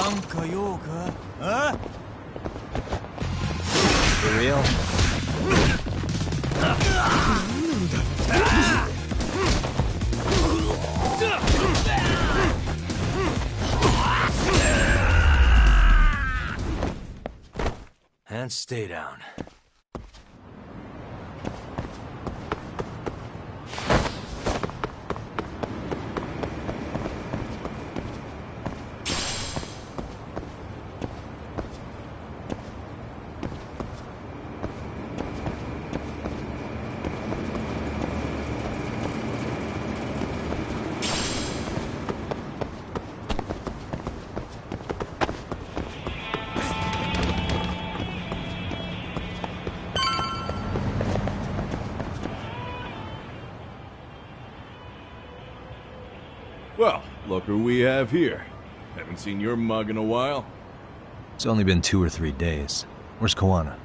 For real? And stay down. Well, look who we have here. Haven't seen your mug in a while. It's only been 2 or 3 days. Where's Koana?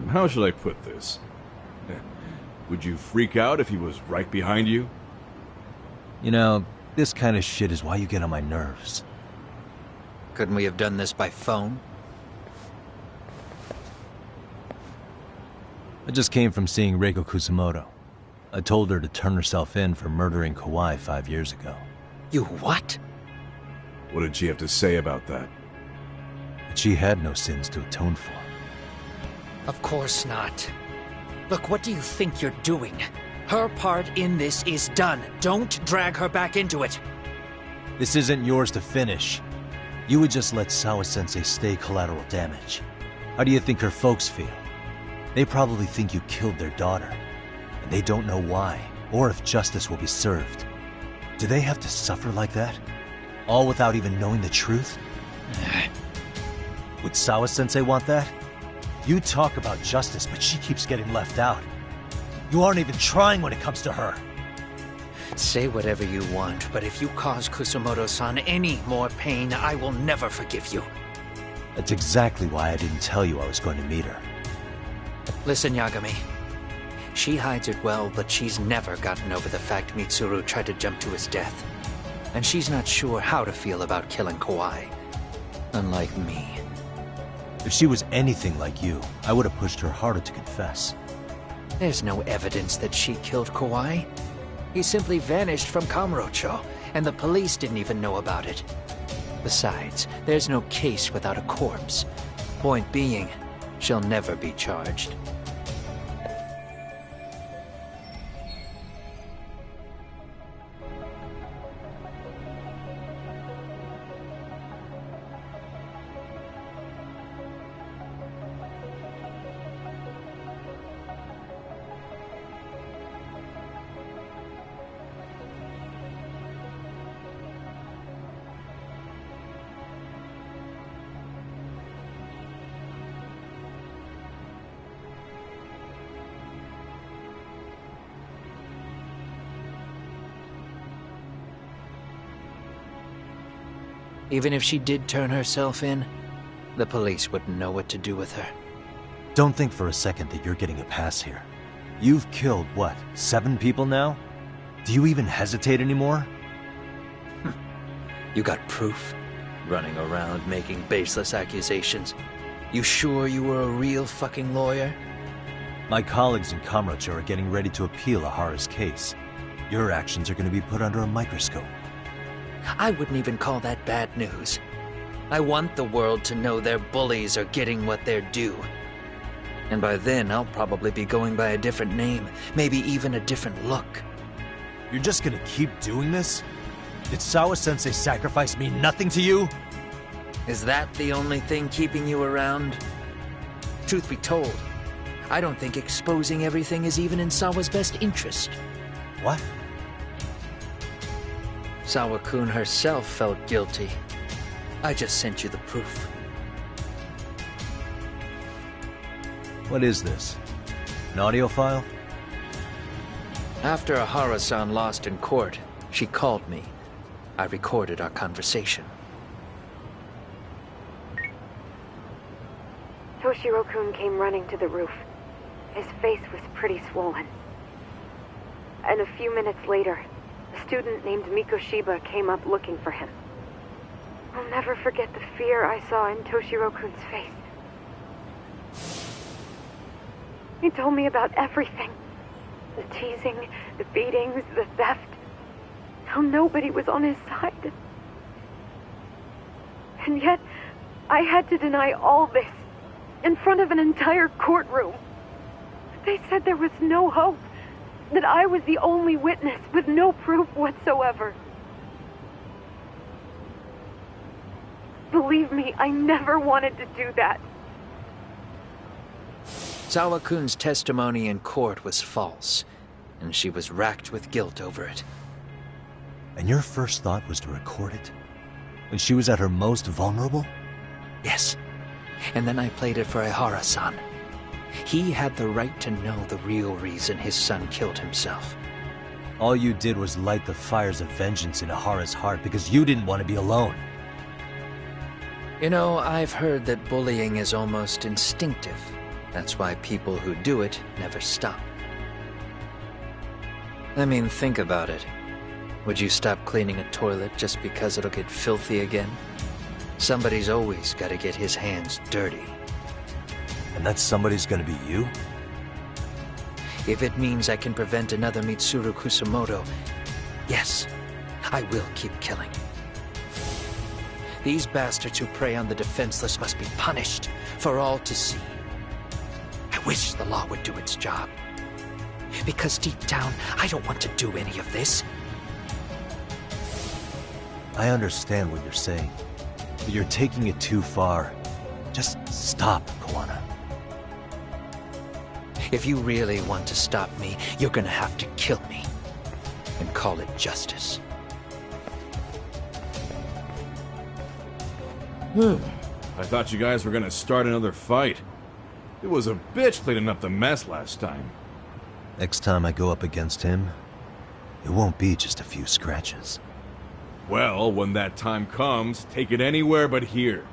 How should I put this? Would you freak out if he was right behind you? You know, this kind of shit is why you get on my nerves. Couldn't we have done this by phone? I just came from seeing Reiko Kusamoto. I told her to turn herself in for murdering Kawhi 5 years ago. You what? What did she have to say about that? But she had no sins to atone for. Of course not. Look, what do you think you're doing? Her part in this is done. Don't drag her back into it. This isn't yours to finish. You would just let Sawa-sensei stay collateral damage. How do you think her folks feel? They probably think you killed their daughter. And they don't know why, or if justice will be served. Do they have to suffer like that? All without even knowing the truth? Would Sawa-sensei want that? You talk about justice, but she keeps getting left out. You aren't even trying when it comes to her. Say whatever you want, but if you cause Kusamoto-san any more pain, I will never forgive you. That's exactly why I didn't tell you I was going to meet her. Listen, Yagami. She hides it well, but she's never gotten over the fact Mitsuru tried to jump to his death. And she's not sure how to feel about killing Kawhi. Unlike me. If she was anything like you, I would have pushed her harder to confess. There's no evidence that she killed Kawhi. He simply vanished from Kamurocho, and the police didn't even know about it. Besides, there's no case without a corpse. Point being, she'll never be charged. Even if she did turn herself in, the police wouldn't know what to do with her. Don't think for a second that you're getting a pass here. You've killed, what, 7 people now? Do you even hesitate anymore? You got proof? Running around making baseless accusations. You sure you were a real fucking lawyer? My colleagues in Kamurocho are getting ready to appeal Ahara's case. Your actions are going to be put under a microscope. I wouldn't even call that bad news. I want the world to know their bullies are getting what they're due. And by then, I'll probably be going by a different name, maybe even a different look. You're just gonna keep doing this? Did Sawa-sensei sacrifice mean nothing to you? Is that the only thing keeping you around? Truth be told, I don't think exposing everything is even in Sawa's best interest. What? Sawa-kun herself felt guilty. I just sent you the proof. What is this? An audio file? After Ahara-san lost in court, she called me. I recorded our conversation. Toshiro-kun came running to the roof. His face was pretty swollen. And a few minutes later, a student named Mikoshiba came up looking for him. I'll never forget the fear I saw in Toshiro-kun's face. He told me about everything. The teasing, the beatings, the theft. How nobody was on his side. And yet, I had to deny all this in front of an entire courtroom. They said there was no hope, that I was the only witness with no proof whatsoever. Believe me, I never wanted to do that. Sawa-kun's testimony in court was false, and she was racked with guilt over it. And your first thought was to record it? When she was at her most vulnerable? Yes. And then I played it for Ihara-san. He had the right to know the real reason his son killed himself. All you did was light the fires of vengeance in Ihara's heart because you didn't want to be alone. You know, I've heard that bullying is almost instinctive. That's why people who do it never stop. I mean, think about it. Would you stop cleaning a toilet just because it'll get filthy again? Somebody's always got to get his hands dirty. And that somebody's gonna be you? If it means I can prevent another Mitsuru Kusamoto, yes, I will keep killing. These bastards who prey on the defenseless must be punished for all to see. I wish the law would do its job. Because deep down, I don't want to do any of this. I understand what you're saying, but you're taking it too far. Just stop, Kawana. If you really want to stop me, you're gonna have to kill me. And call it justice. I thought you guys were gonna start another fight. It was a bitch cleaning up the mess last time. Next time I go up against him, it won't be just a few scratches. Well, when that time comes, take it anywhere but here.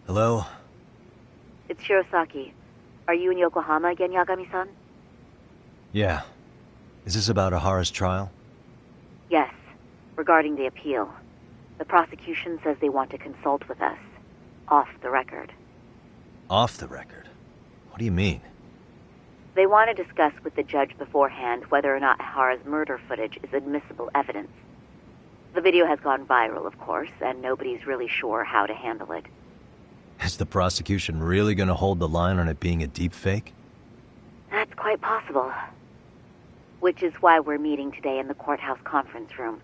Hello? it's Shirosaki. Are you in Yokohama again, Yagami-san? Yeah. Is this about Ahara's trial? Yes, regarding the appeal. The prosecution says they want to consult with us. Off the record. Off the record? What do you mean? They want to discuss with the judge beforehand whether or not Ahara's murder footage is admissible evidence. The video has gone viral, of course, and nobody's really sure how to handle it. Is the prosecution really going to hold the line on it being a deepfake? That's quite possible. Which is why we're meeting today in the courthouse conference room.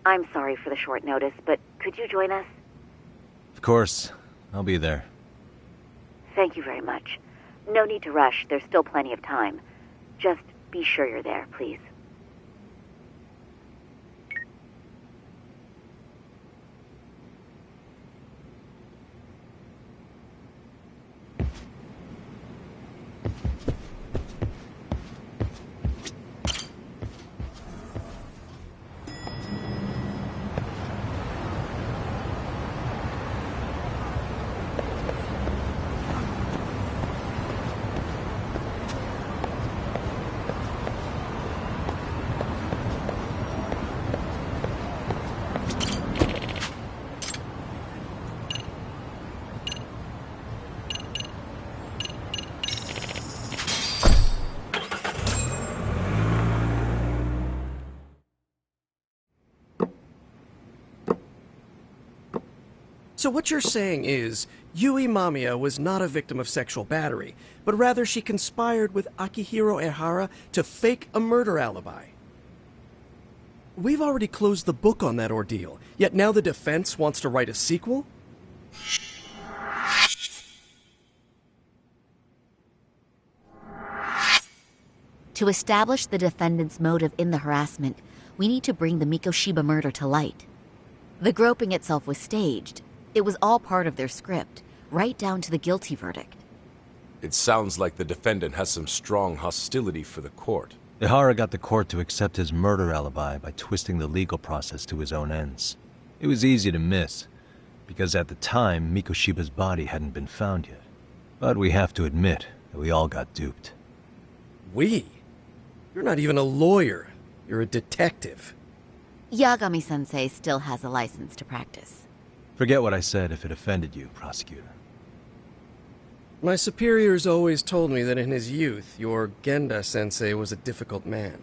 I'm sorry for the short notice, but could you join us? Of course. I'll be there. Thank you very much. No need to rush. There's still plenty of time. Just be sure you're there, please. So what you're saying is, Yui Mamiya was not a victim of sexual battery, but rather she conspired with Akihiro Ehara to fake a murder alibi. We've already closed the book on that ordeal, yet now the defense wants to write a sequel? To establish the defendant's motive in the harassment, we need to bring the Mikoshiba murder to light. The groping itself was staged. It was all part of their script, right down to the guilty verdict. It sounds like the defendant has some strong hostility for the court. Ehara got the court to accept his murder alibi by twisting the legal process to his own ends. It was easy to miss, because at the time, Mikoshiba's body hadn't been found yet. But we have to admit that we all got duped. We? You're not even a lawyer. You're a detective. Yagami-sensei still has a license to practice. Forget what I said if it offended you, prosecutor. My superiors always told me that in his youth, your Genda-sensei was a difficult man.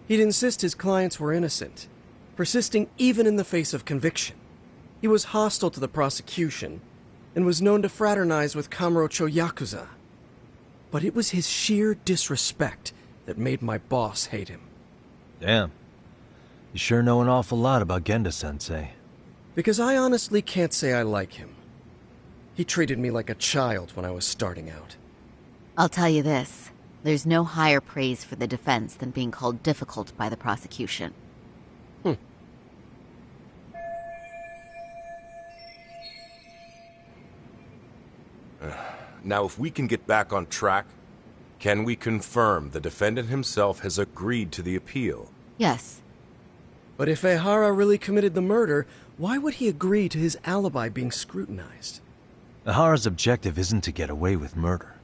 He'd insist his clients were innocent, persisting even in the face of conviction. He was hostile to the prosecution, and was known to fraternize with Kamurocho Yakuza. But it was his sheer disrespect that made my boss hate him. Damn. You sure know an awful lot about Genda-sensei. Because I honestly can't say I like him. He treated me like a child when I was starting out. I'll tell you this, there's no higher praise for the defense than being called difficult by the prosecution. Now, if we can get back on track, can we confirm the defendant himself has agreed to the appeal? Yes. But if Ehara really committed the murder, why would he agree to his alibi being scrutinized? Ehara's objective isn't to get away with murder.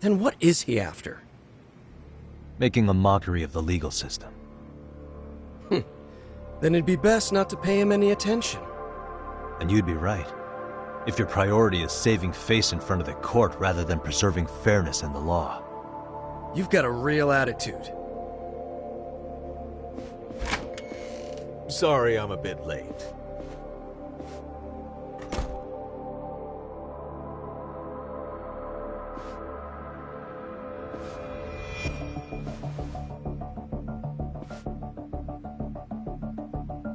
Then what is he after? Making a mockery of the legal system. Then it'd be best not to pay him any attention. And you'd be right. If your priority is saving face in front of the court rather than preserving fairness in the law. You've got a real attitude. Sorry I'm a bit late.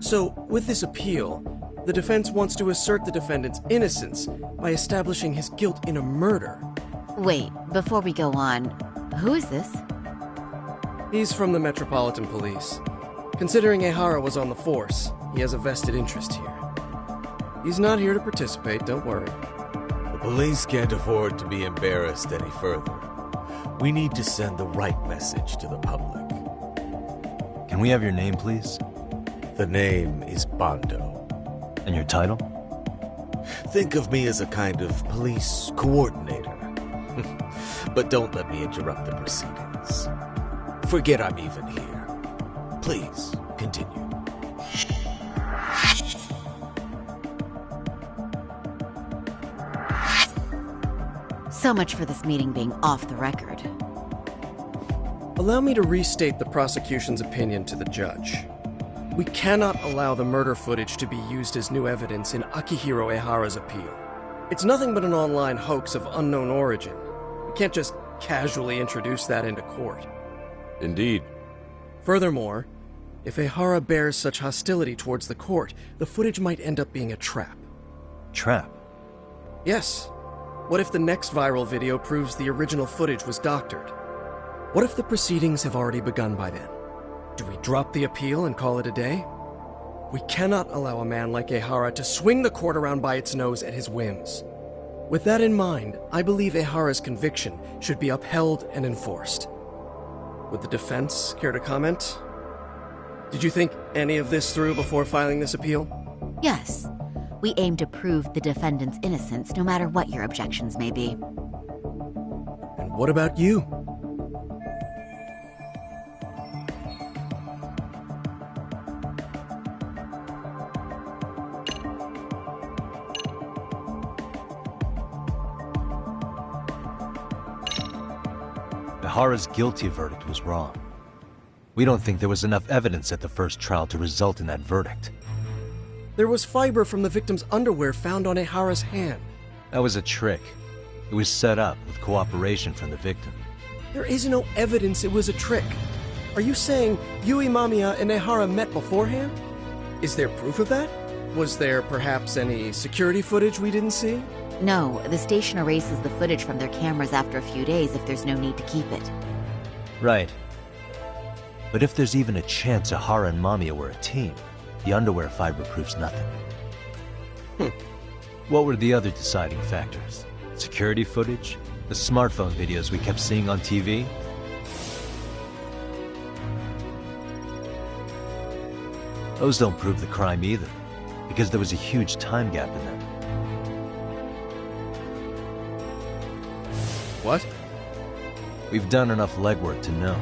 So, with this appeal, the defense wants to assert the defendant's innocence by establishing his guilt in a murder. Wait, before we go on, who is this? He's from the Metropolitan Police. Considering Ehara was on the force, he has a vested interest here. He's not here to participate, don't worry. The police can't afford to be embarrassed any further. We need to send the right message to the public. Can we have your name, please? The name is Bando. And your title? Think of me as a kind of police coordinator. But don't let me interrupt the proceedings. Forget I'm even here. Please, continue. So much for this meeting being off the record. Allow me to restate the prosecution's opinion to the judge. We cannot allow the murder footage to be used as new evidence in Akihiro Ehara's appeal. It's nothing but an online hoax of unknown origin. We can't just casually introduce that into court. Indeed. Furthermore, if Ehara bears such hostility towards the court, the footage might end up being a trap. Trap? Yes. What if the next viral video proves the original footage was doctored? What if the proceedings have already begun by then? Do we drop the appeal and call it a day? We cannot allow a man like Ehara to swing the court around by its nose at his whims. With that in mind, I believe Ehara's conviction should be upheld and enforced. Would the defense care to comment? Did you think any of this through before filing this appeal? Yes. We aim to prove the defendant's innocence no matter what your objections may be. And what about you? Ehara's guilty verdict was wrong. We don't think there was enough evidence at the first trial to result in that verdict. There was fiber from the victim's underwear found on Ehara's hand. That was a trick. It was set up with cooperation from the victim. There is no evidence it was a trick. Are you saying Yui Mamiya and Ehara met beforehand? Is there proof of that? Was there perhaps any security footage we didn't see? No, the station erases the footage from their cameras after a few days if there's no need to keep it. Right. But if there's even a chance Ehara and Mamiya were a team, the underwear fiber proves nothing. What were the other deciding factors? Security footage? The smartphone videos we kept seeing on TV? Those don't prove the crime either, because there was a huge time gap in them. What? We've done enough legwork to know.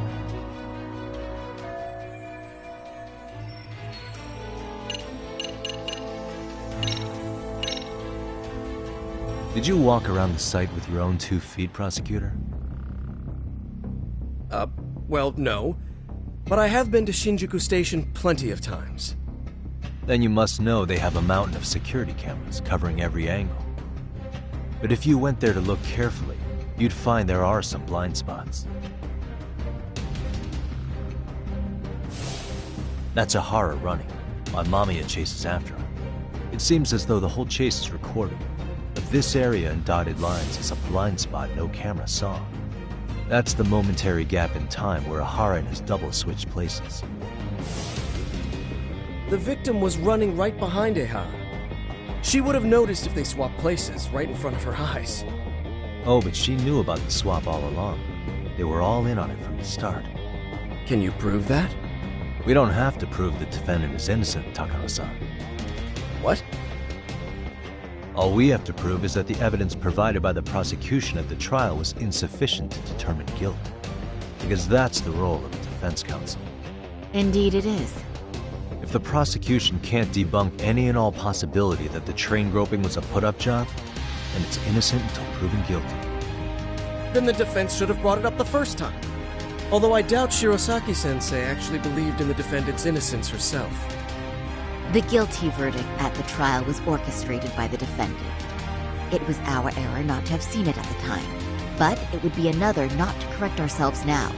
Did you walk around the site with your own 2 feet, prosecutor? Well, no. But I have been to Shinjuku Station plenty of times. Then you must know they have a mountain of security cameras covering every angle. But if you went there to look carefully, you'd find there are some blind spots. That's Ehara running, while Mamiya chases after him. It seems as though the whole chase is recorded, but this area in dotted lines is a blind spot no camera saw. That's the momentary gap in time where Ehara and his double switched places. The victim was running right behind Ehara. She would have noticed if they swapped places right in front of her eyes. Oh, but she knew about the swap all along. They were all in on it from the start. Can you prove that? We don't have to prove the defendant is innocent, Takano-san. What? All we have to prove is that the evidence provided by the prosecution at the trial was insufficient to determine guilt. Because that's the role of the defense counsel. Indeed it is. If the prosecution can't debunk any and all possibility that the train groping was a put-up job, then it's innocent until proven guilty. Then the defense should have brought it up the first time. Although I doubt Shirosaki-sensei actually believed in the defendant's innocence herself. The guilty verdict at the trial was orchestrated by the defendant. It was our error not to have seen it at the time, but it would be another not to correct ourselves now.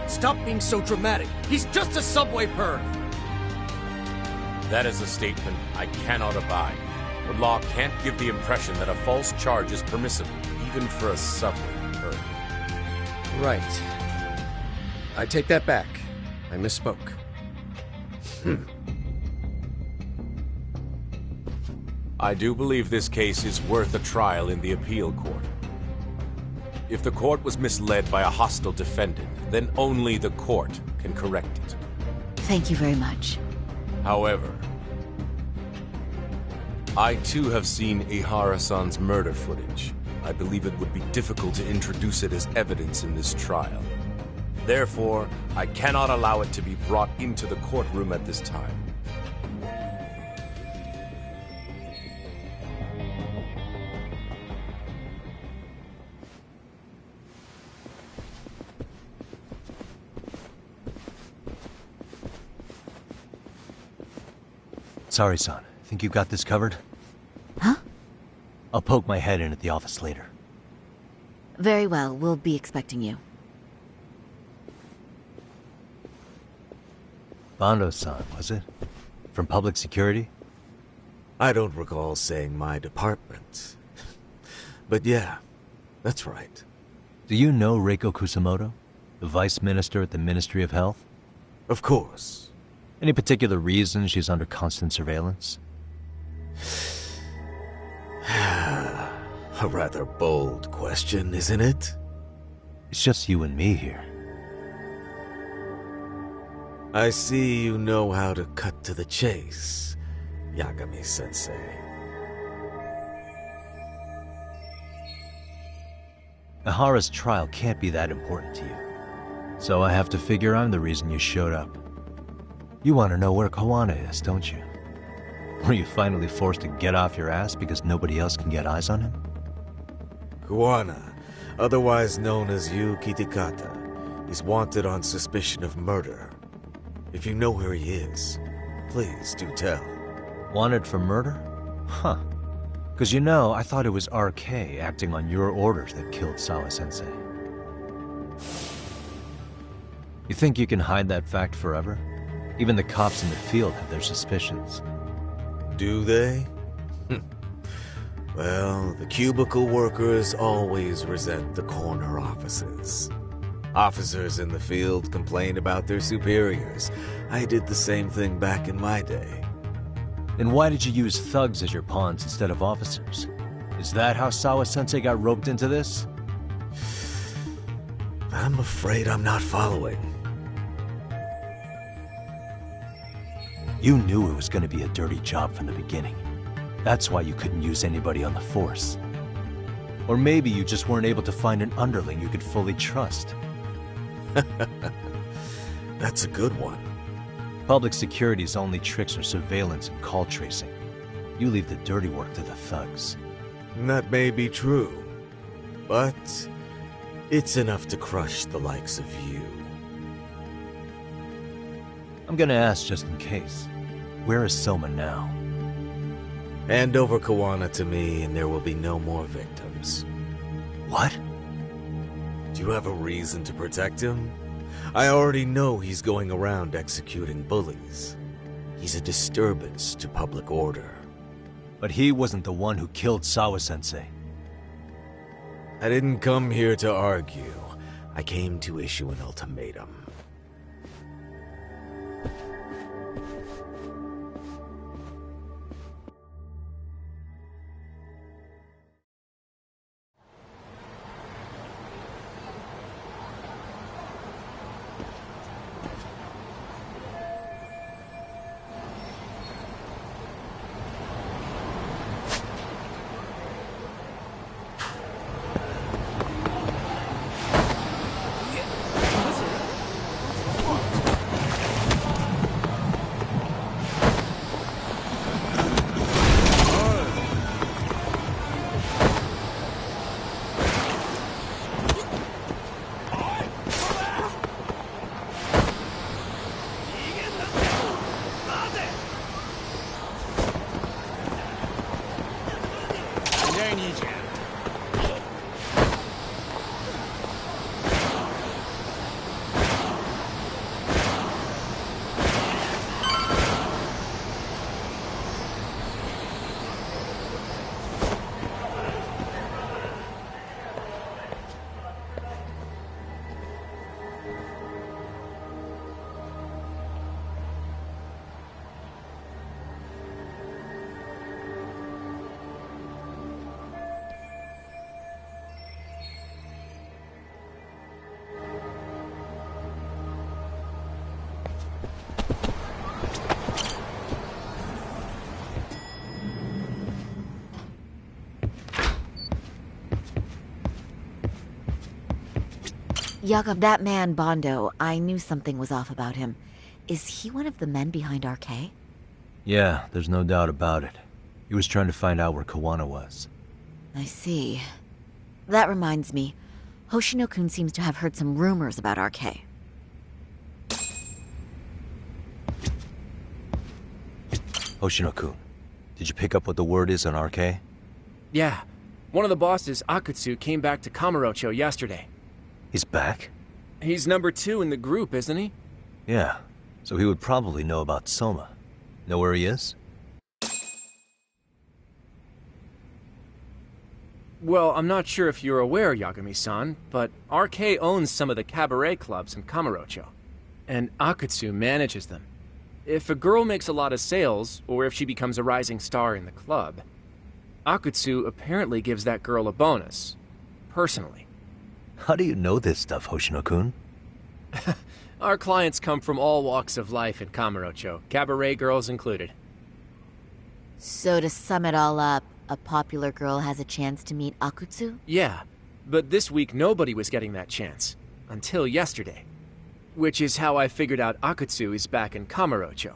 Stop being so dramatic. He's just a subway perv. That is a statement I cannot abide. The law can't give the impression that a false charge is permissible, even for a subway perv. Right. I take that back. I misspoke. I do believe this case is worth a trial in the appeal court. If the court was misled by a hostile defendant, then only the court can correct it. Thank you very much. However, I too have seen Ihara-san's murder footage. I believe it would be difficult to introduce it as evidence in this trial. Therefore, I cannot allow it to be brought into the courtroom at this time. Sorry, son. Think you got this covered? Huh? I'll poke my head in at the office later. Very well, we'll be expecting you. Bando-san, was it? From public security? I don't recall saying my department. But yeah, that's right. Do you know Reiko Kusamoto? The vice minister at the Ministry of Health? Of course. Any particular reason she's under constant surveillance? A rather bold question, isn't it? It's just you and me here. I see you know how to cut to the chase, Yagami-sensei. Ihara's trial can't be that important to you. So I have to figure I'm the reason you showed up. You want to know where Kawana is, don't you? Were you finally forced to get off your ass because nobody else can get eyes on him? Kawana, otherwise known as Yu Kitakata, is wanted on suspicion of murder. If you know where he is, please do tell. Wanted for murder? Huh. Because you know, I thought it was RK acting on your orders that killed Sawa-sensei. You think you can hide that fact forever? Even the cops in the field have their suspicions. Do they? Well, the cubicle workers always resent the corner offices. Officers in the field complain about their superiors. I did the same thing back in my day. Then why did you use thugs as your pawns instead of officers? Is that how Sawa-sensei got roped into this? I'm afraid I'm not following. You knew it was going to be a dirty job from the beginning. That's why you couldn't use anybody on the force. Or maybe you just weren't able to find an underling you could fully trust. That's a good one. Public security's only tricks are surveillance and call tracing. You leave the dirty work to the thugs. That may be true, but it's enough to crush the likes of you. I'm gonna ask just in case. Where is Soma now? Hand over Kawana to me and there will be no more victims. What? Do you have a reason to protect him? I already know he's going around executing bullies. He's a disturbance to public order. But he wasn't the one who killed Sawa-sensei. I didn't come here to argue. I came to issue an ultimatum. Jakob, that man, Bondo, I knew something was off about him. Is he one of the men behind RK? Yeah, there's no doubt about it. He was trying to find out where Kawana was. I see. That reminds me, Hoshino-kun seems to have heard some rumors about RK. Hoshino-kun, did you pick up what the word is on RK? Yeah. One of the bosses, Akutsu, came back to Kamurocho yesterday. He's back? He's number 2 in the group, isn't he? Yeah, so he would probably know about Soma. Know where he is? Well, I'm not sure if you're aware, Yagami-san, but RK owns some of the cabaret clubs in Kamurocho, and Akutsu manages them. If a girl makes a lot of sales, or if she becomes a rising star in the club, Akutsu apparently gives that girl a bonus, personally. How do you know this stuff, Hoshino-kun? Our clients come from all walks of life in Kamurocho, cabaret girls included. So to sum it all up, a popular girl has a chance to meet Akutsu? Yeah, but this week nobody was getting that chance. Until yesterday. Which is how I figured out Akutsu is back in Kamurocho.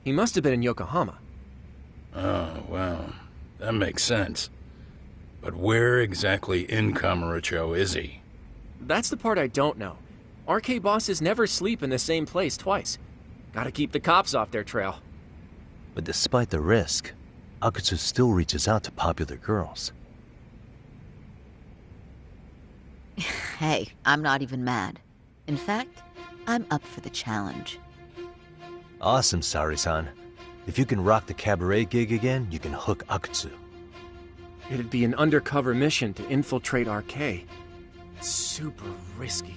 He must have been in Yokohama. Oh, well, that makes sense. But where exactly in Kamurocho is he? That's the part I don't know. RK bosses never sleep in the same place twice. Gotta keep the cops off their trail. But despite the risk, Akutsu still reaches out to popular girls. Hey, I'm not even mad. In fact, I'm up for the challenge. Awesome, Sari-san. If you can rock the cabaret gig again, you can hook Akutsu. It'd be an undercover mission to infiltrate RK. Super risky.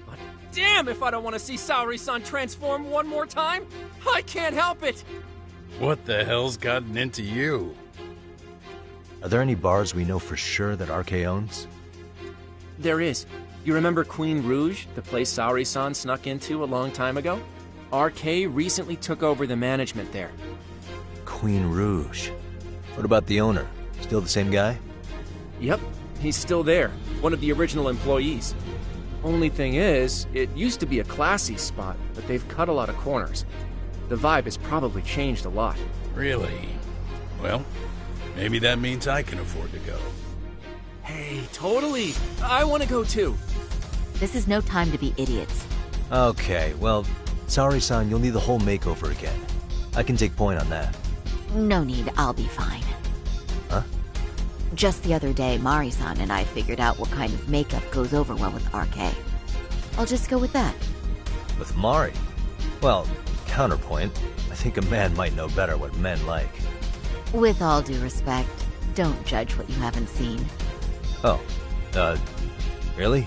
But damn if I don't want to see Saori-san transform one more time! I can't help it! What the hell's gotten into you? Are there any bars we know for sure that RK owns? There is. You remember Queen Rouge, the place Saori-san snuck into a long time ago? RK recently took over the management there. Queen Rouge. What about the owner? Still the same guy? Yep, he's still there. One of the original employees. Only thing is, it used to be a classy spot, but they've cut a lot of corners. The vibe has probably changed a lot. Really? Well, maybe that means I can afford to go. Hey, totally! I want to go too! This is no time to be idiots. Okay, well, Saori-san, you'll need the whole makeover again. I can take point on that. No need, I'll be fine. Huh? Just the other day, Mari-san and I figured out what kind of makeup goes over well with RK. I'll just go with that. With Mari? Well, counterpoint, I think a man might know better what men like. With all due respect, don't judge what you haven't seen. Oh, really?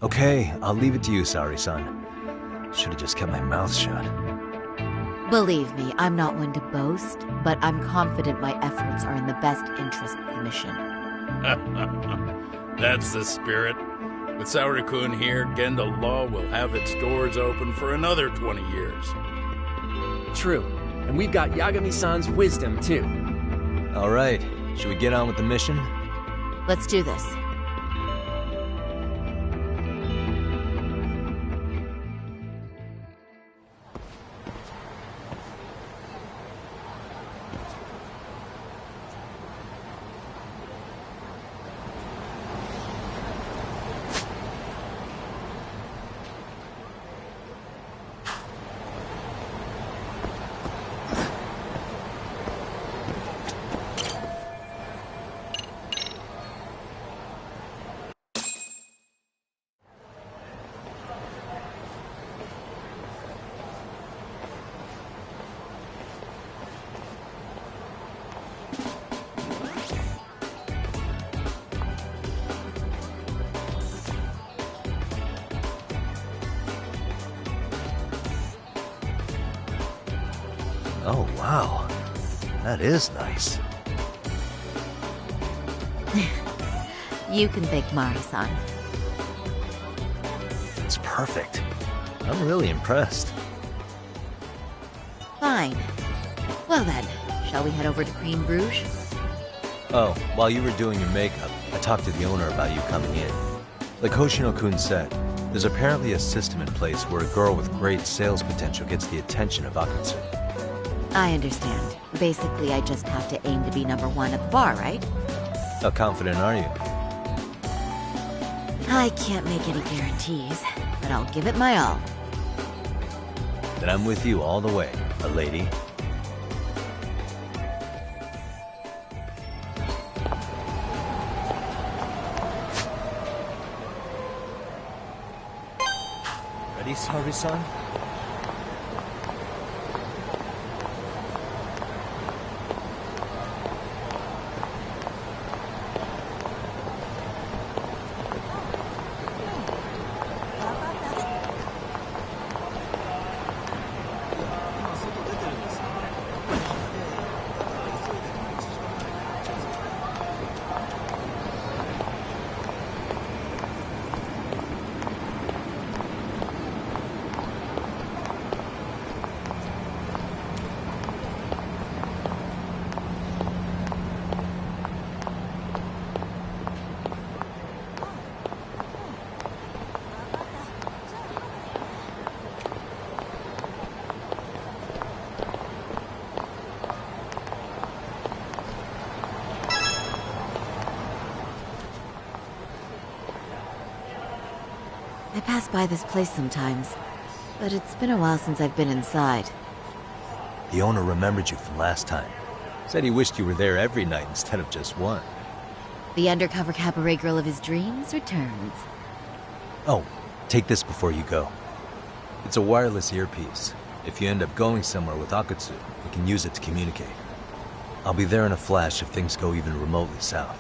Okay, I'll leave it to you, Saori-san. Should have just kept my mouth shut. Believe me, I'm not one to boast, but I'm confident my efforts are in the best interest of the mission. That's the spirit. With Saori-kun here, Genda Law will have its doors open for another 20 years. True. And we've got Yagami-san's wisdom, too. All right, should we get on with the mission? Let's do this. Oh, wow. That is nice. You can thank Mari-san. It's perfect. I'm really impressed. Fine. Well then, shall we head over to Cream Bruges? Oh, while you were doing your makeup, I talked to the owner about you coming in. Like Hoshino-kun said, there's apparently a system in place where a girl with great sales potential gets the attention of Akutsu. I understand. Basically, I just have to aim to be #1 at the bar, right? How confident are you? I can't make any guarantees, but I'll give it my all. Then I'm with you all the way, a lady. Ready, Saori-san? I pass by this place sometimes, but it's been a while since I've been inside. The owner remembered you from last time. Said he wished you were there every night instead of just one. The undercover cabaret girl of his dreams returns. Oh, take this before you go. It's a wireless earpiece. If you end up going somewhere with Akutsu, you can use it to communicate. I'll be there in a flash if things go even remotely south.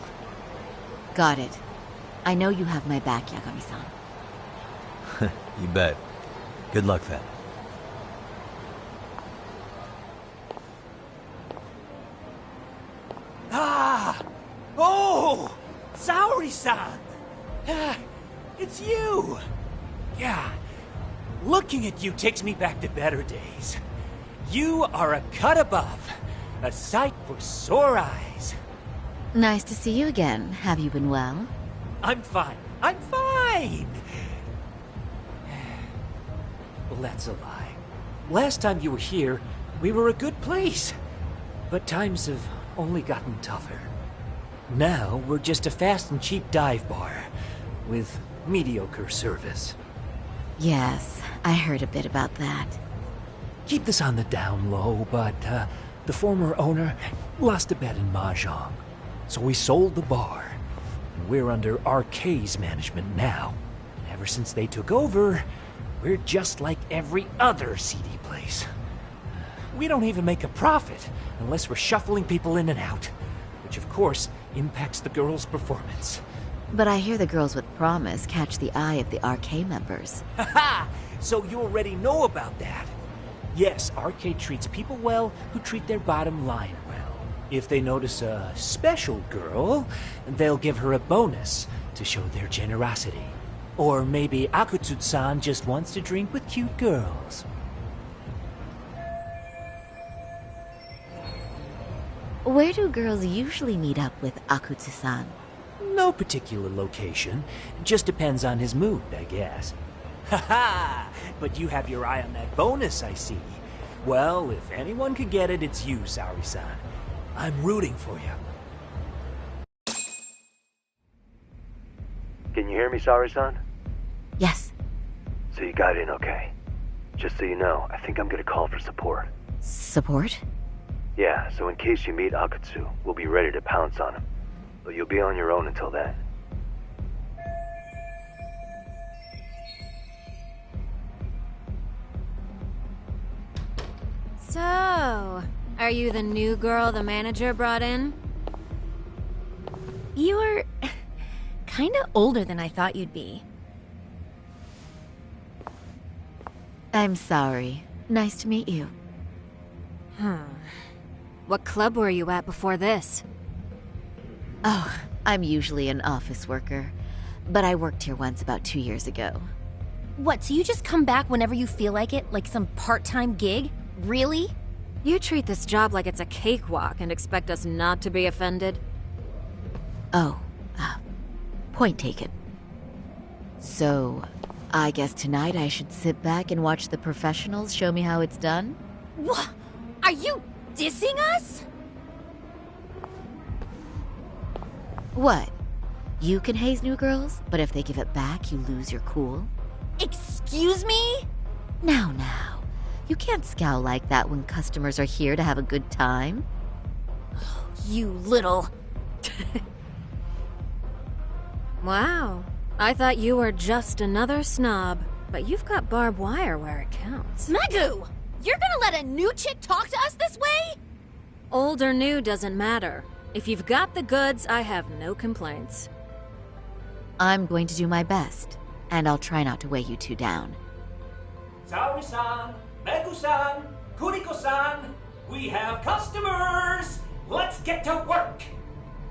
Got it. I know you have my back, Yagami-san. You bet. Good luck then. Ah! Oh! Saori-san! Ah, it's you! Yeah, looking at you takes me back to better days. You are a cut above. A sight for sore eyes. Nice to see you again. Have you been well? I'm fine. I'm fine! Well, that's a lie. Last time you were here, we were a good place. But times have only gotten tougher. Now, we're just a fast and cheap dive bar with mediocre service. Yes, I heard a bit about that. Keep this on the down low, but the former owner lost a bet in Mahjong. So we sold the bar. We're under RK's management now. And ever since they took over, we're just like every other CD place. We don't even make a profit unless we're shuffling people in and out, which of course impacts the girls' performance. But I hear the girls with promise catch the eye of the RK members. Haha! So you already know about that. Yes, RK treats people well who treat their bottom line well. If they notice a special girl, they'll give her a bonus to show their generosity. Or maybe Akutsu-san just wants to drink with cute girls. Where do girls usually meet up with Akutsu-san? No particular location. Just depends on his mood, I guess. Haha! But you have your eye on that bonus, I see. Well, if anyone could get it, it's you, Saori-san. I'm rooting for you. Can you hear me, Saori-san? Yes. So you got in okay. Just so you know, I think I'm gonna call for support. Support? Yeah, so in case you meet Akutsu, we'll be ready to pounce on him. But you'll be on your own until then. So, are you the new girl the manager brought in? You're kinda older than I thought you'd be. I'm sorry. Nice to meet you. What club were you at before this? Oh, I'm usually an office worker, but I worked here once about 2 years ago. What, so you just come back whenever you feel like it? Like some part-time gig? Really? You treat this job like it's a cakewalk and expect us not to be offended? Oh, point taken. So, I guess tonight I should sit back and watch the professionals show me how it's done? What? Are you dissing us? What? You can haze new girls, but if they give it back, you lose your cool? Excuse me? Now. You can't scowl like that when customers are here to have a good time. You little... Wow. I thought you were just another snob, but you've got barbed wire where it counts. Megu! You're gonna let a new chick talk to us this way? Old or new doesn't matter. If you've got the goods, I have no complaints. I'm going to do my best, and I'll try not to weigh you two down. Saori-san, Megu-san, Kuniko-san, we have customers! Let's get to work!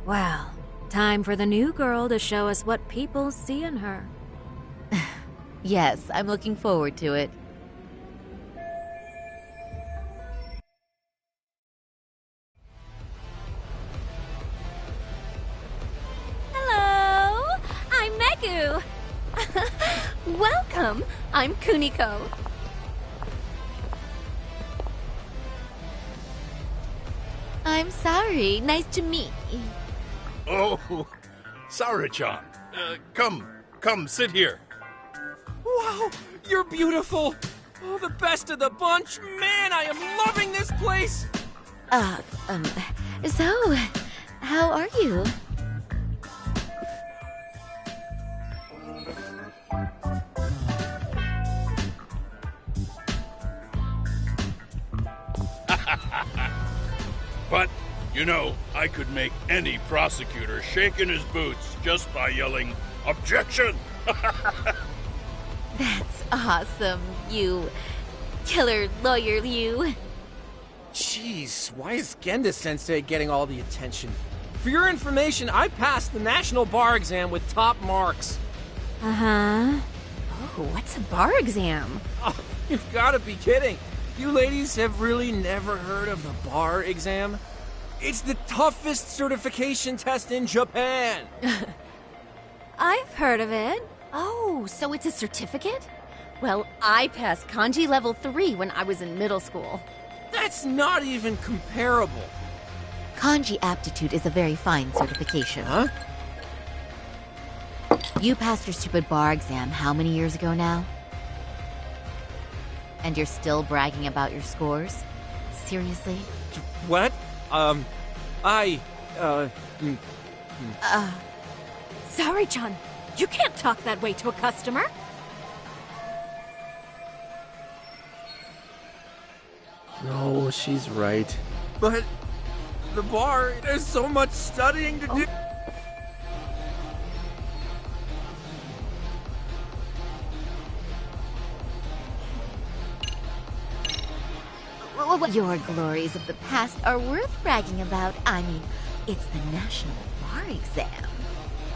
Well, time for the new girl to show us what people see in her. Yes, I'm looking forward to it. Hello! I'm Megu! Welcome! I'm Kuniko. I'm sorry. Nice to meet you. Oh, Saori-chan. Come, sit here. Wow, you're beautiful. Oh, the best of the bunch. Man, I am loving this place. So, how are you? But, I could make any prosecutor shake in his boots just by yelling, "Objection!" That's awesome, you killer lawyer, you. Jeez, why is Genda-sensei getting all the attention? For your information, I passed the national bar exam with top marks. Uh-huh. Oh, what's a bar exam? Oh, you've got to be kidding. You ladies have really never heard of the bar exam? It's the toughest certification test in Japan. I've heard of it. Oh, so it's a certificate? Well, I passed kanji level 3 when I was in middle school. That's not even comparable. Kanji aptitude is a very fine certification. Huh? You passed your stupid bar exam how many years ago now? And you're still bragging about your scores? Seriously? What? Saori-chan, you can't talk that way to a customer. No, she's right. But the bar, there's so much studying to do. Your glories of the past are worth bragging about. I mean, it's the national bar exam.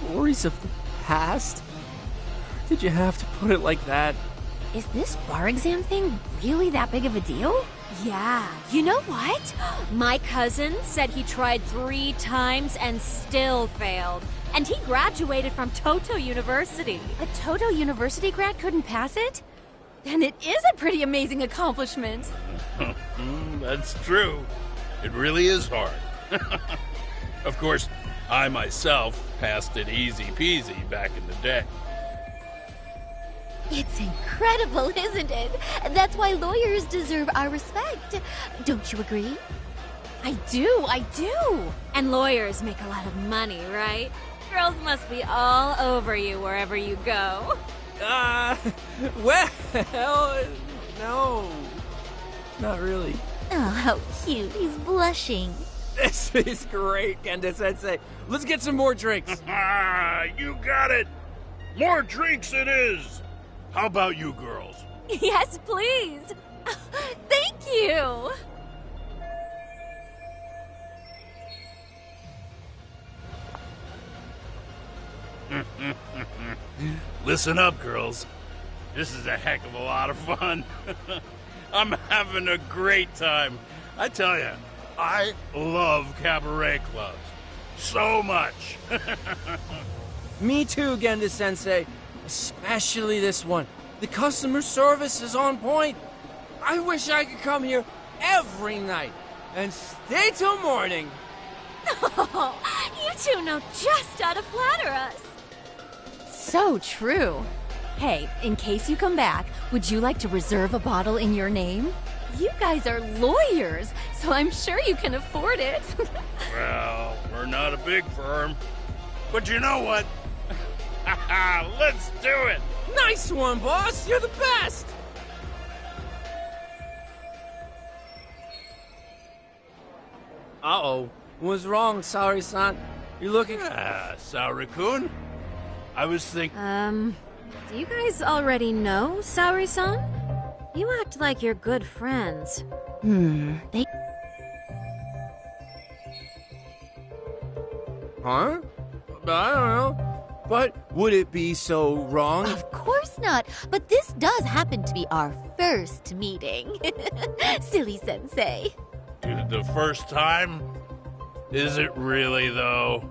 Glories of the past? Did you have to put it like that? Is this bar exam thing really that big of a deal? Yeah. You know what? My cousin said he tried 3 times and still failed. And he graduated from Toto University. A Toto University grad couldn't pass it? Then it is a pretty amazing accomplishment. That's true. It really is hard. Of course, I myself passed it easy peasy back in the day. It's incredible, isn't it? That's why lawyers deserve our respect. Don't you agree? I do. And lawyers make a lot of money, right? Girls must be all over you wherever you go. Well, no. Not really. Oh, how cute. He's blushing. This is great, Genda-sensei. Let's get some more drinks. You got it. More drinks it is. How about you girls? Yes, please. Thank you. Listen up, girls. This is a heck of a lot of fun. I'm having a great time. I tell you, I love cabaret clubs. So much. Me too, Genda-sensei. Especially this one. The customer service is on point. I wish I could come here every night and stay till morning. Oh, you two know just how to flatter us. So true. Hey, in case you come back, would you like to reserve a bottle in your name? You guys are lawyers, so I'm sure you can afford it. Well, we're not a big firm. But you know what? Let's do it! Nice one, boss! You're the best! Uh-oh. What's wrong, Saori-san? You're looking... Saori-kun? I was thinking... Do you guys already know Saori-san? You act like you're good friends. They... Huh? I don't know. But would it be so wrong? Of course not. But this does happen to be our first meeting. Silly sensei. The first time? Is it really, though?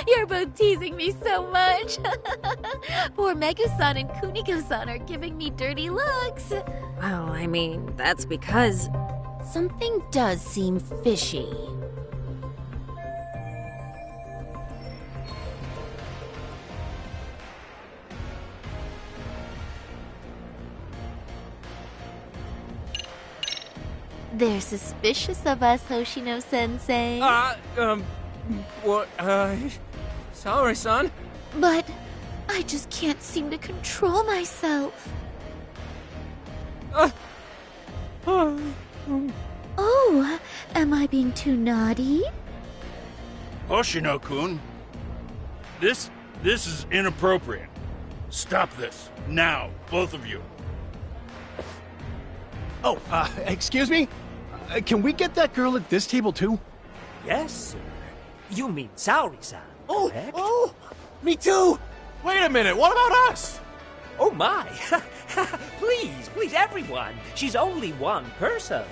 You're both teasing me so much. Poor Megu-san and Kuniko-san are giving me dirty looks. Well, I mean, that's because... Something does seem fishy. They're suspicious of us, Hoshino-sensei. Saori-san? But I just can't seem to control myself. Oh, am I being too naughty? Hoshino-kun, this is inappropriate. Stop this, now, both of you. Oh, excuse me? Can we get that girl at this table too? Yes, sir. You mean Saori-san, correct? Oh, me too! Wait a minute, what about us? Oh my! Please, everyone! She's only one person.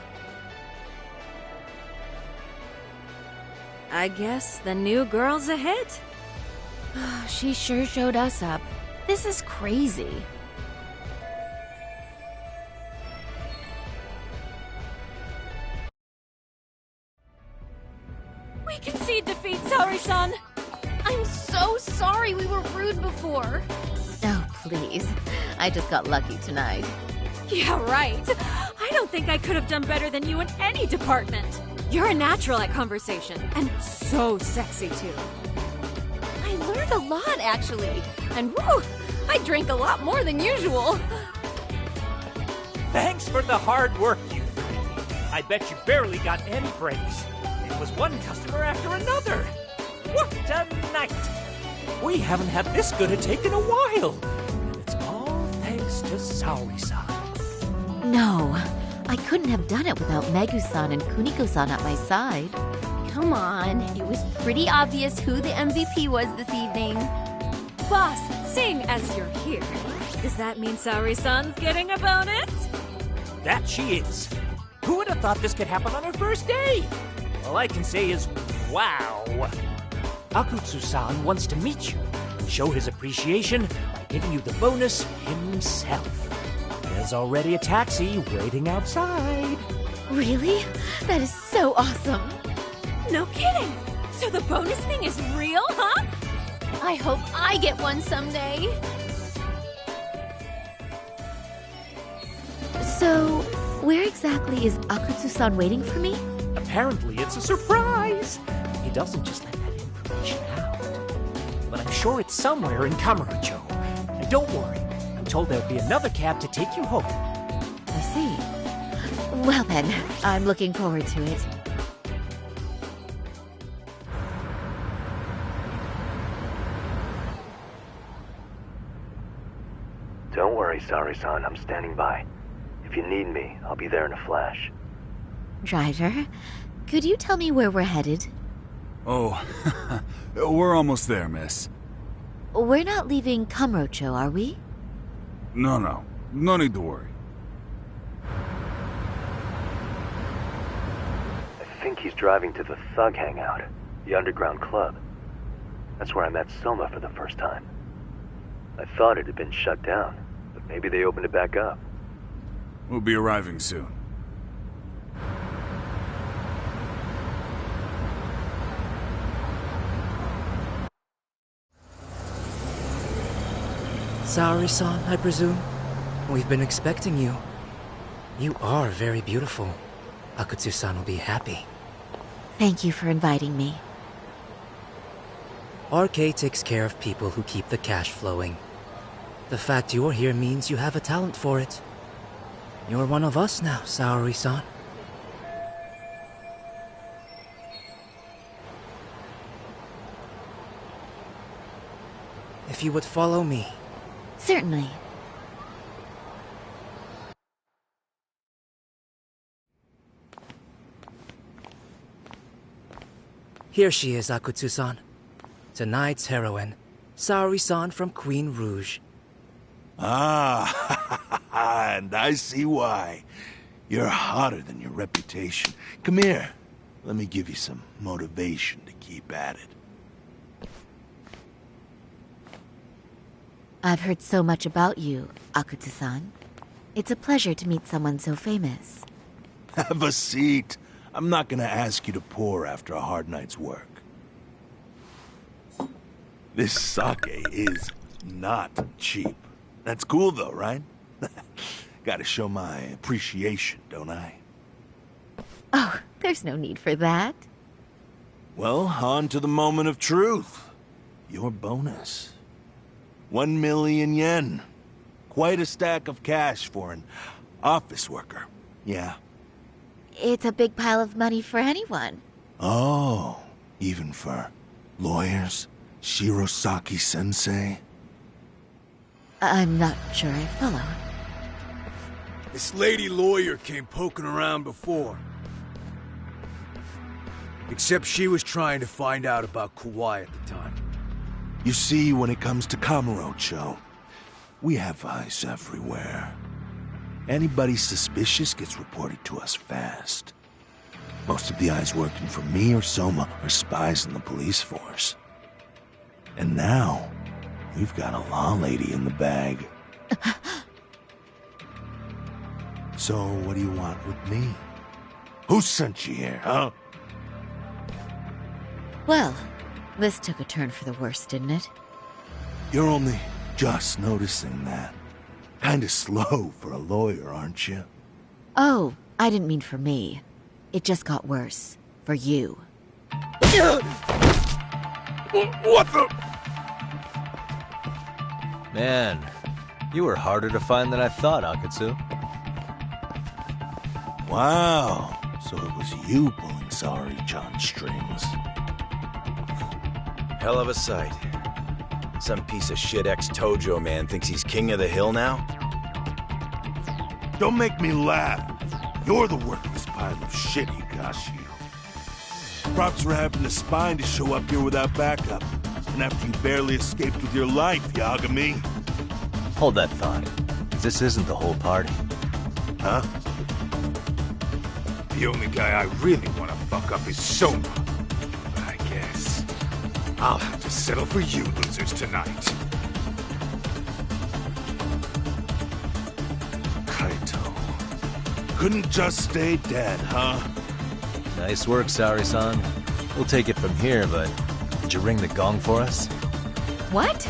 I guess the new girl's a hit. She sure showed us up. This is crazy. We concede defeat, Saori-san! I'm so sorry we were rude before. Oh, please. I just got lucky tonight. Yeah, right. I don't think I could have done better than you in any department. You're a natural at conversation, and so sexy, too. I learned a lot, actually. And woo, I drank a lot more than usual. Thanks for the hard work, you three. I bet you barely got any breaks. It was one customer after another. What a night! We haven't had this good a take in a while. And it's all thanks to Saori-san. No, I couldn't have done it without Megu-san and Kuniko-san at my side. Come on, it was pretty obvious who the MVP was this evening. Boss, seeing as you're here, does that mean Saori-san's getting a bonus? That she is. Who would have thought this could happen on her first day? All I can say is, wow. Akutsu-san wants to meet you, show his appreciation by giving you the bonus himself. There's already a taxi waiting outside. Really? That is so awesome. No kidding! So the bonus thing is real, huh? I hope I get one someday. So, where exactly is Akutsu-san waiting for me? Apparently it's a surprise. He doesn't just let that information out. But I'm sure it's somewhere in Kamurocho. And don't worry, I'm told there'll be another cab to take you home. I see. Well then, I'm looking forward to it. Don't worry, Saori-san, I'm standing by. If you need me, I'll be there in a flash. Driver, could you tell me where we're headed? Oh, we're almost there, miss. We're not leaving Kamurocho, are we? No. No need to worry. I think he's driving to the Thug Hangout, the underground club. That's where I met Soma for the first time. I thought it had been shut down, but maybe they opened it back up. We'll be arriving soon. Saori-san, I presume? We've been expecting you. You are very beautiful. Akutsu-san will be happy. Thank you for inviting me. RK takes care of people who keep the cash flowing. The fact you're here means you have a talent for it. You're one of us now, Saori-san. If you would follow me. Certainly. Here she is, Akutsu-san. Tonight's heroine, Saori-san from Queen Rouge. Ah, and I see why. You're hotter than your reputation. Come here. Let me give you some motivation to keep at it. I've heard so much about you, Akutsu-san. It's a pleasure to meet someone so famous. Have a seat. I'm not gonna ask you to pour after a hard night's work. This sake is not cheap. That's cool though, right? Gotta show my appreciation, don't I? Oh, there's no need for that. Well, on to the moment of truth. Your bonus. 1 million yen. Quite a stack of cash for an office worker. Yeah. It's a big pile of money for anyone. Oh, even for lawyers? Shirosaki-sensei? I'm not sure I follow. This lady lawyer came poking around before. Except she was trying to find out about Kauai at the time. You see, when it comes to Kamurocho, we have eyes everywhere. Anybody suspicious gets reported to us fast. Most of the eyes working for me or Soma are spies in the police force. And now, we've got a law lady in the bag. So, what do you want with me? Who sent you here, huh? Well, this took a turn for the worse, didn't it? You're only just noticing that. Kinda slow for a lawyer, aren't you? Oh, I didn't mean for me. It just got worse. For you. What the? Man, you were harder to find than I thought, Akutsu. Wow, so it was you pulling Saori-chan's strings. Hell of a sight. Some piece of shit ex-Tojo man thinks he's king of the hill now? Don't make me laugh. You're the worthless pile of shit, Higashi. Props for having the spine to show up here without backup. And after you barely escaped with your life, Yagami. Hold that thought. This isn't the whole party. Huh? The only guy I really want to fuck up is Soma. But I guess I'll have to settle for you losers tonight. Kaito. Couldn't just stay dead, huh? Nice work, Saori-san. We'll take it from here, but did you ring the gong for us? What?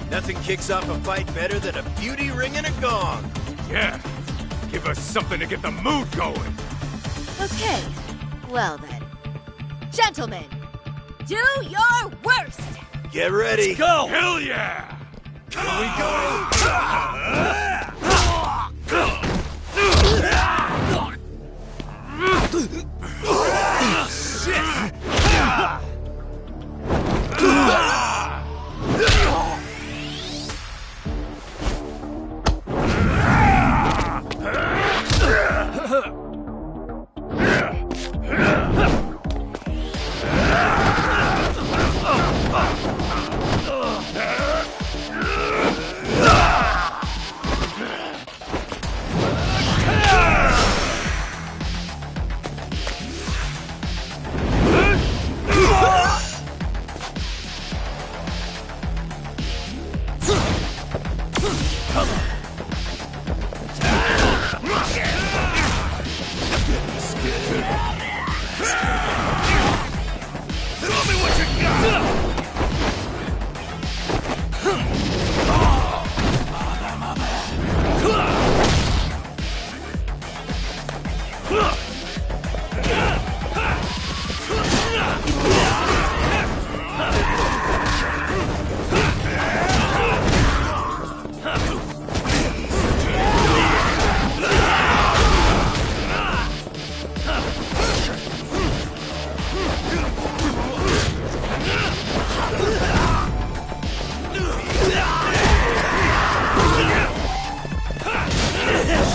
Nothing kicks off a fight better than a beauty ring and a gong. Yeah, give us something to get the mood going. Okay, well then. Gentlemen, do your worst! Get ready. Let's go! Hell yeah! Here we Show me what you got!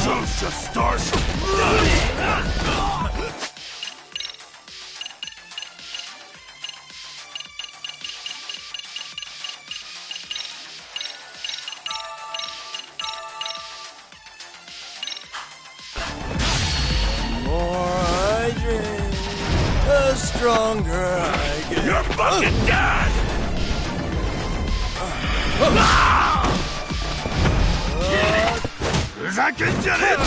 Show's just starting. The stronger I get. You're fucking dead! I can get it!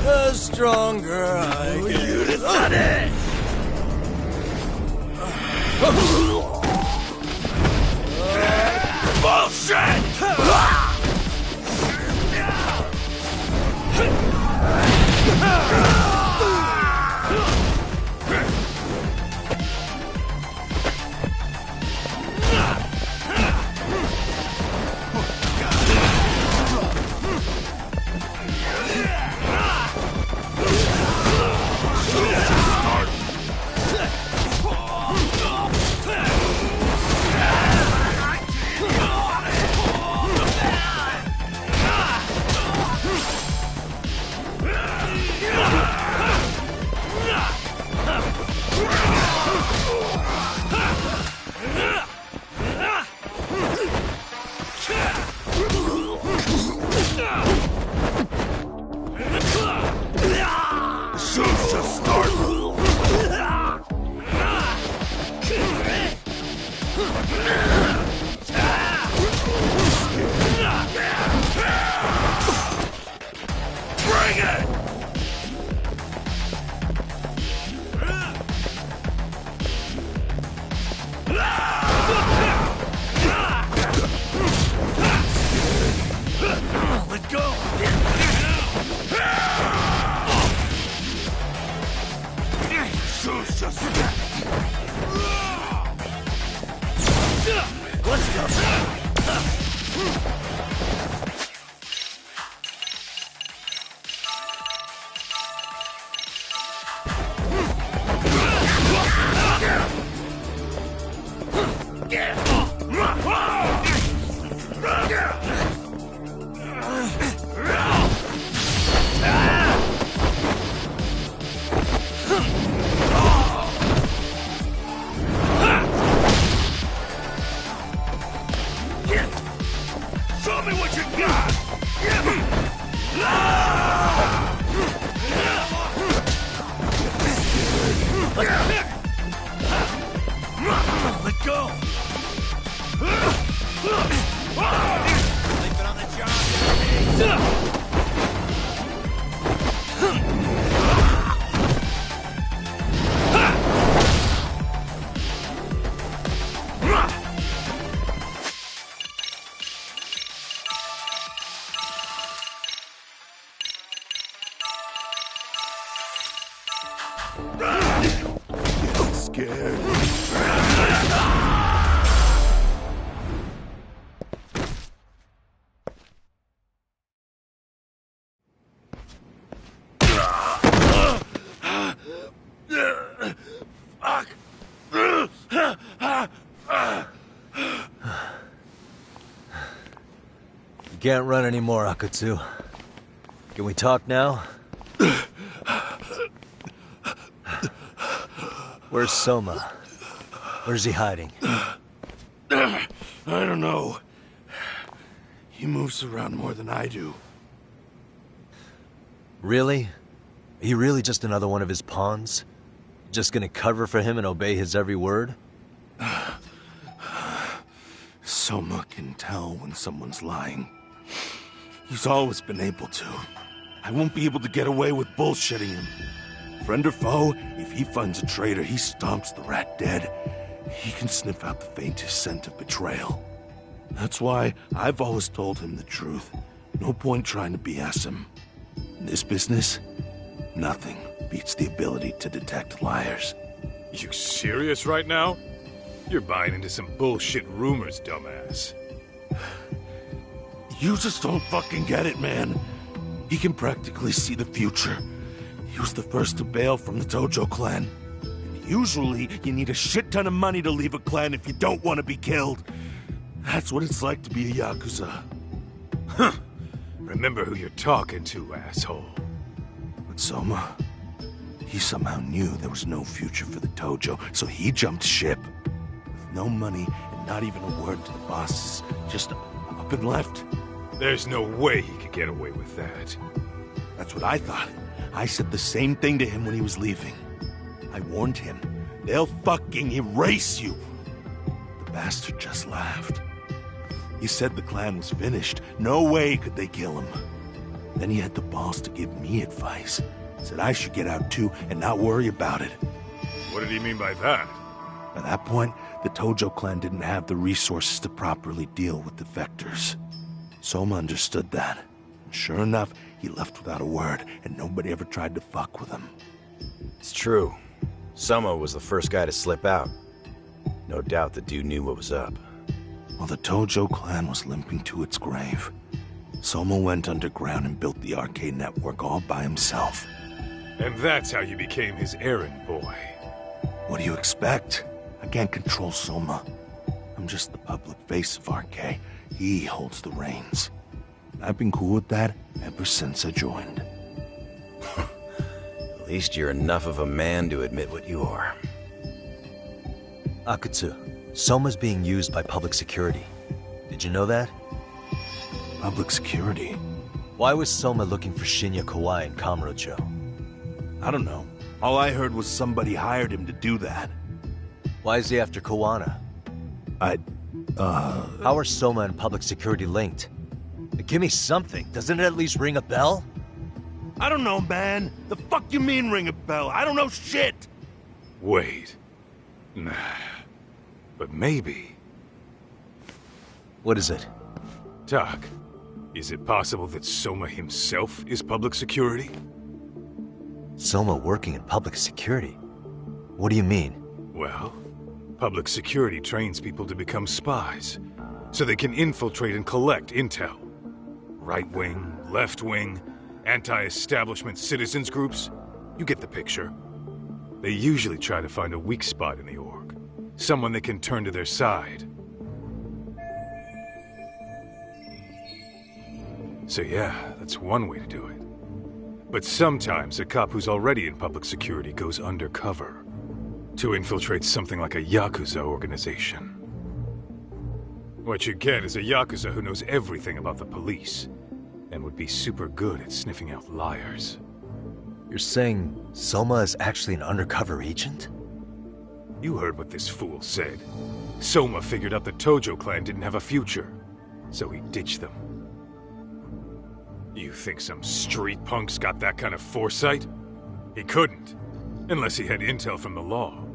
The stronger I get. You decided! Bullshit! Show's just starting. Bring it! Let go! Show's just... Let's go! Get scared. You can't run anymore, Akutsu. Can we talk now? Where's Soma? Where's he hiding? I don't know. He moves around more than I do. Really? Are you really just another one of his pawns? Just gonna cover for him and obey his every word? Soma can tell when someone's lying. He's always been able to. I won't be able to get away with bullshitting him. Friend or foe, if he finds a traitor, he stomps the rat dead. He can sniff out the faintest scent of betrayal. That's why I've always told him the truth. No point trying to BS him. In this business, nothing beats the ability to detect liars. You serious right now? You're buying into some bullshit rumors, dumbass. You just don't fucking get it, man. He can practically see the future. He was the first to bail from the Tojo clan. And usually, you need a shit ton of money to leave a clan if you don't want to be killed. That's what it's like to be a Yakuza. Huh. Remember who you're talking to, asshole. But Soma, he somehow knew there was no future for the Tojo, so he jumped ship. With no money and not even a word to the bosses, just up and left. There's no way he could get away with that. That's what I thought. I said the same thing to him when he was leaving. I warned him, they'll fucking erase you. The bastard just laughed. He said the clan was finished. No way could they kill him. Then he had the balls to give me advice. Said I should get out too and not worry about it. What did he mean by that? By that point, the Tojo clan didn't have the resources to properly deal with defectors. Soma understood that. And sure enough, he left without a word, and nobody ever tried to fuck with him. It's true. Soma was the first guy to slip out. No doubt the dude knew what was up. While the Tojo clan was limping to its grave, Soma went underground and built the arcade network all by himself. And that's how you became his errand boy. What do you expect? I can't control Soma. I'm just the public face of RK. He holds the reins. I've been cool with that ever since I joined. At least you're enough of a man to admit what you are. Akutsu, Soma's being used by public security. Did you know that? Public security? Why was Soma looking for Shinya Kawai in Kamurocho? I don't know. All I heard was somebody hired him to do that. Why is he after Kawana? How are Soma and public security linked? Give me something. Doesn't it at least ring a bell? I don't know, man. The fuck you mean ring a bell? I don't know shit! Wait. Nah. But maybe. What is it? Doc, is it possible that Soma himself is public security? Soma working in public security? What do you mean? Well, public security trains people to become spies, so they can infiltrate and collect intel. Right-wing, left-wing, anti-establishment citizens groups. You get the picture. They usually try to find a weak spot in the org. Someone they can turn to their side. So yeah, that's one way to do it. But sometimes a cop who's already in public security goes undercover to infiltrate something like a Yakuza organization. What you get is a Yakuza who knows everything about the police and would be super good at sniffing out liars. You're saying Soma is actually an undercover agent? You heard what this fool said. Soma figured out the Tojo clan didn't have a future, so he ditched them. You think some street punk's got that kind of foresight? He couldn't, unless he had intel from the law.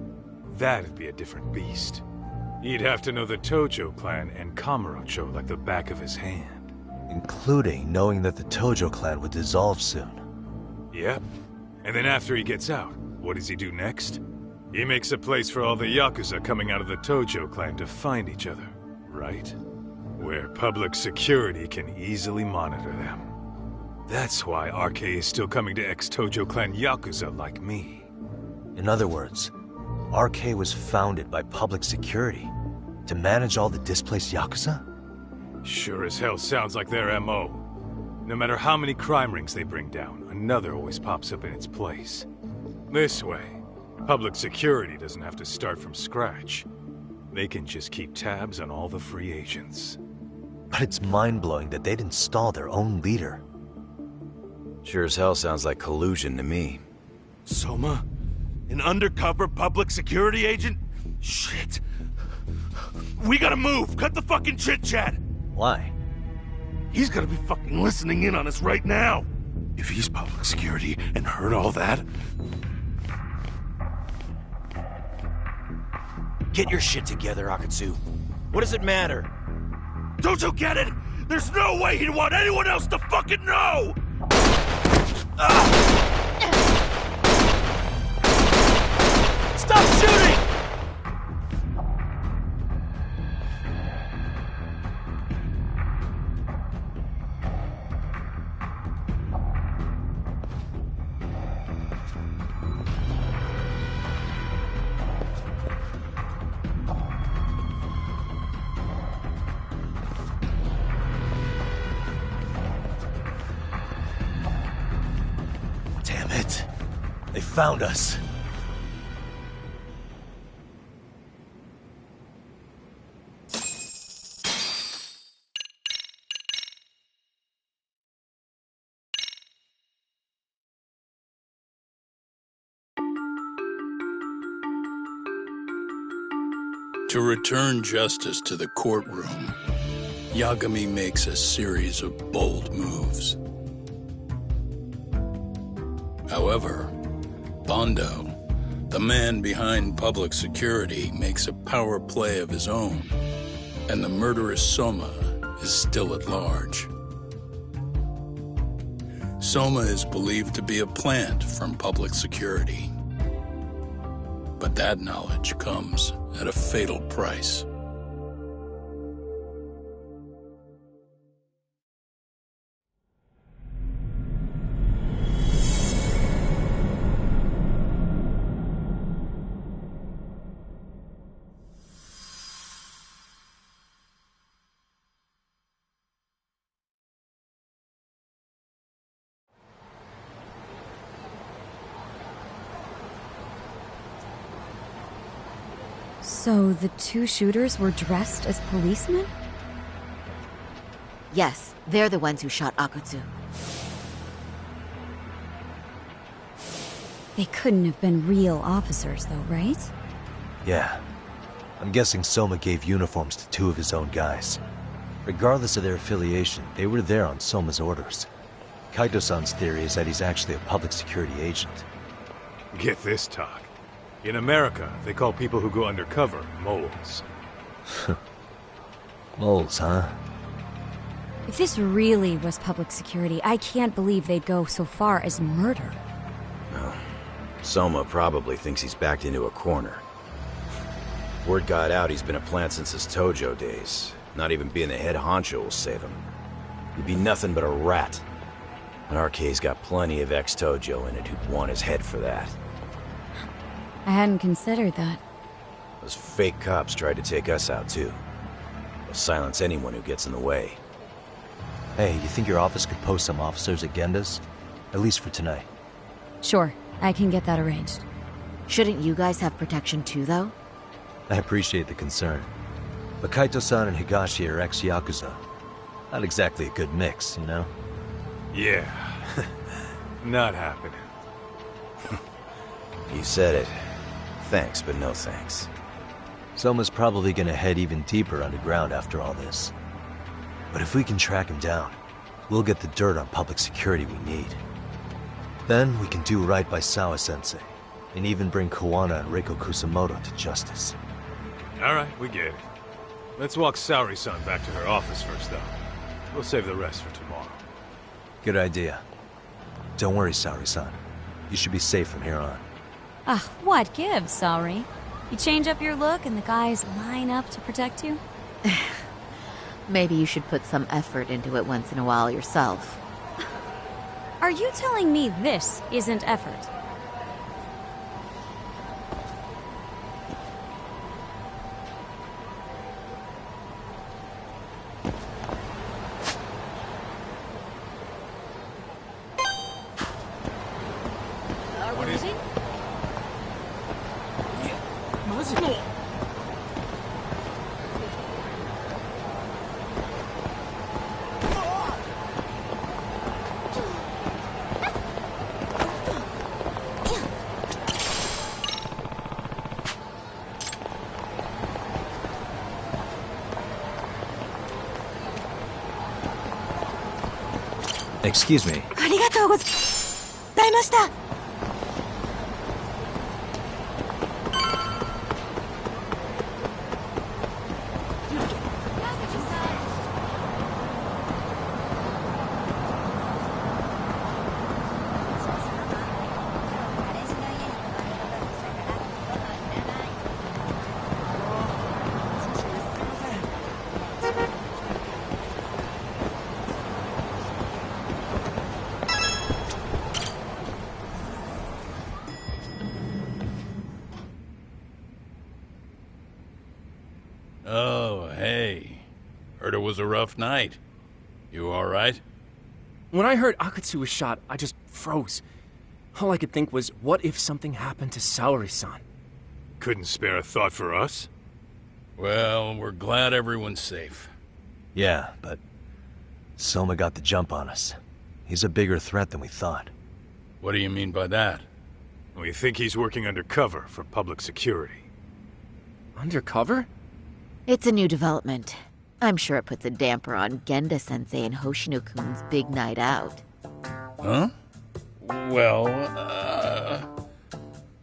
That'd be a different beast. He'd have to know the Tojo clan and Kamurocho like the back of his hand. Including knowing that the Tojo clan would dissolve soon. Yep. And then after he gets out, What does he do next? He makes a place for all the Yakuza coming out of the Tojo clan to find each other, right? Where public security can easily monitor them. That's why RK is still coming to ex-Tojo clan Yakuza like me. In other words, RK was founded by public security to manage all the displaced Yakuza? Sure as hell sounds like their MO. No matter how many crime rings they bring down, another always pops up in its place. This way, public security doesn't have to start from scratch. They can just keep tabs on all the free agents. But it's mind-blowing that they'd install their own leader. Sure as hell sounds like collusion to me. Soma? An undercover public security agent? Shit. We gotta move! Cut the fucking chit-chat! Why? He's gotta be fucking listening in on us right now! If he's public security and heard all that... Get your shit together, Akatsu. What does it matter? Don't you get it? There's no way he'd want anyone else to fucking know! Stop shooting! Damn it. They found us. To return justice to the courtroom, Yagami makes a series of bold moves. However, Bondo, the man behind public security, makes a power play of his own, and the murderous Soma is still at large. Soma is believed to be a plant from public security. But that knowledge comes at a fatal price. So the two shooters were dressed as policemen? Yes, they're the ones who shot Akutsu. They couldn't have been real officers, though, right? Yeah. I'm guessing Soma gave uniforms to two of his own guys. Regardless of their affiliation, they were there on Soma's orders. Kaito-san's theory is that he's actually a public security agent. Get this, talk. In America, they call people who go undercover moles. Moles, huh? If this really was public security, I can't believe they'd go so far as murder. No. Soma probably thinks he's backed into a corner. Word got out he's been a plant since his Tojo days. Not even being the head honcho will save him. He'd be nothing but a rat. And RK's got plenty of ex-Tojo in it who'd want his head for that. I hadn't considered that. Those fake cops tried to take us out too. They'll silence anyone who gets in the way. Hey, you think your office could post some officers at Genda's? At least for tonight. Sure, I can get that arranged. Shouldn't you guys have protection too, though? I appreciate the concern. But Kaito-san and Higashi are ex-Yakuza. Not exactly a good mix, you know? Yeah. Not happening. You said it. Thanks, but no thanks. Soma's probably gonna head even deeper underground after all this. But if we can track him down, we'll get the dirt on public security we need. Then we can do right by Sawa-sensei, and even bring Kawana and Reiko Kusamoto to justice. Alright, we get it. Let's walk Saori-san back to her office first, though. We'll save the rest for tomorrow. Good idea. Don't worry, Saori-san. You should be safe from here on. Ah, what gives, Saori? You change up your look and the guys line up to protect you? Maybe you should put some effort into it once in a while yourself. Are you telling me this isn't effort? Excuse me. ありがとうございました。Oh, hey. Heard it was a rough night. You alright? When I heard Akatsu was shot, I just froze. All I could think was, what if something happened to Saori-san? Couldn't spare a thought for us? Well, we're glad everyone's safe. Yeah, but Soma got the jump on us. He's a bigger threat than we thought. What do you mean by that? We think he's working undercover for public security. Undercover? It's a new development. I'm sure it puts a damper on Genda-sensei and Hoshino-kun's big night out. Huh? Well,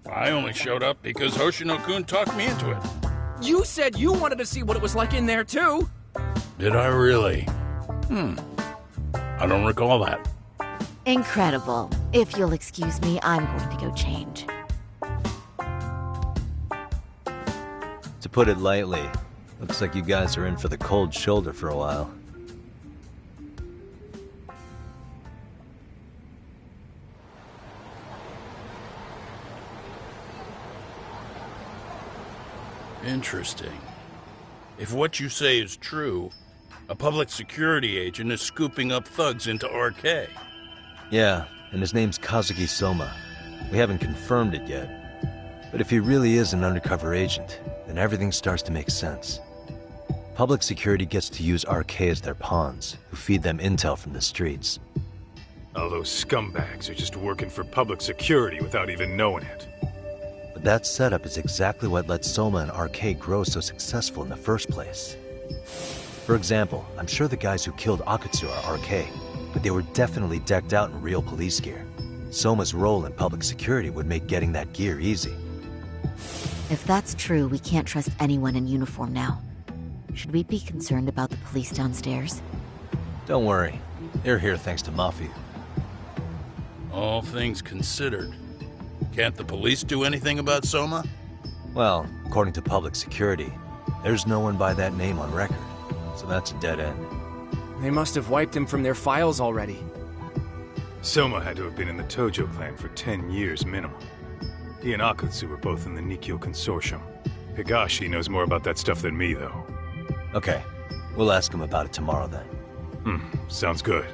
I only showed up because Hoshino-kun talked me into it. You said you wanted to see what it was like in there, too! Did I really? I don't recall that. Incredible. If you'll excuse me, I'm going to go change. To put it lightly, looks like you guys are in for the cold shoulder for a while. Interesting. If what you say is true, a public security agent is scooping up thugs into RK. Yeah, and his name's Kazuki Soma. We haven't confirmed it yet. But if he really is an undercover agent, then everything starts to make sense. Public security gets to use RK as their pawns, who feed them intel from the streets. All those scumbags are just working for public security without even knowing it. But that setup is exactly what let Soma and RK grow so successful in the first place. For example, I'm sure the guys who killed Akatsu are RK, but they were definitely decked out in real police gear. Soma's role in public security would make getting that gear easy. If that's true, we can't trust anyone in uniform now. Should we be concerned about the police downstairs? Don't worry. They're here thanks to Mafia. All things considered, can't the police do anything about Soma? Well, according to public security, there's no one by that name on record, so that's a dead end. They must have wiped him from their files already. Soma had to have been in the Tojo clan for 10 years minimum. He and Akatsu were both in the Nikkyo Consortium. Higashi knows more about that stuff than me, though. Okay, we'll ask him about it tomorrow then. Sounds good.